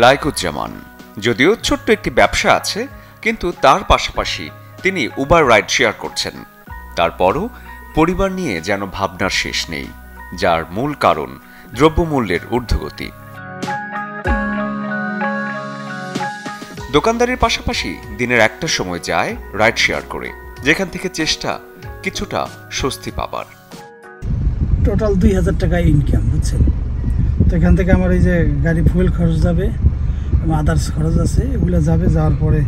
লাইকুজ্জামান যদিও ছোট্ট একটি ব্যবসা আছে, কিন্তু তার পাশাপাশি তিনি উবার রাইড শেয়ার করছেন। তারপরও পরিবার নিয়ে যেন ভাবনার শেষ নেই, যার মূল কারণ দ্রব্যমূল্যের ঊর্ধ্বগতি। দোকানদারির পাশাপাশি দিনের একটা সময় যায় রাইড শেয়ার করে, যেখান থেকে চেষ্টা কিছুটা স্বস্তি পাবার। টোটাল 2000 টাকা ইনকাম, বুঝছেন? তো এখান থেকে আমার এই যে গাড়ি ফুয়েল খরচ যাবে, আদার্স খরচ আছে, এগুলো যাবে। যাওয়ার পরে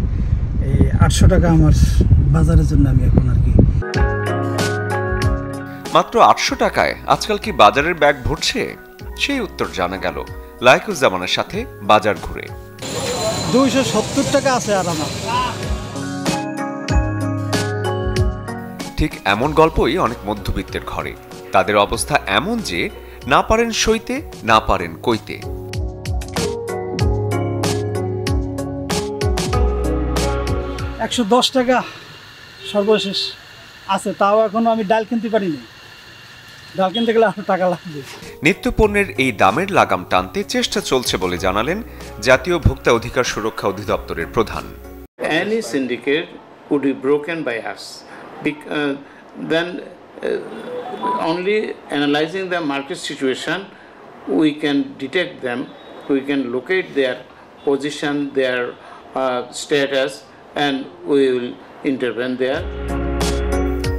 এই 800 টাকা আমার বাজারের জন্য আমি এখন আর কি। মাত্র 800 টাকায় আজকাল কি বাজারের ব্যাগ ভরছে? সেই উত্তর জানা গেল লাইকুজ্জামানের সাথে বাজার ঘুরে। 270 টাকা আছে আর আমার। ঠিক এমন গল্পই অনেক মধ্যবিত্তের ঘরে। তাদের অবস্থা এমন যে না পারেন সইতে, না পারেন কইতে। $110 টাকা সর্বশেষ আছে, তাও এখনো আমি ডাল কিনতে পারিনি। ডাল কিনতে গেলে আরো টাকা লাগবে। নিত্যপণ্যের এই দামের লাগাম টানতে চেষ্টা চলছে বলে জানালেন জাতীয় ভোক্তা অধিকার সুরক্ষা অধিদপ্তরের প্রধান। Any syndicate would be broken by us. Then only analyzing the market situation, we can detect them, we can locate their position, their status, and we will intervene there.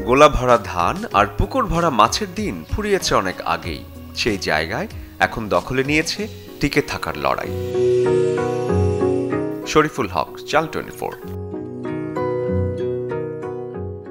গোলা ভরা ধান আর পুকুর ভরা মাছের দিন ফুরিয়েছে অনেক আগেই। সেই জায়গায় এখন দখলে নিয়েছে টিকে থাকার লড়াই। শরীফুল হক, চ্যানেল 24।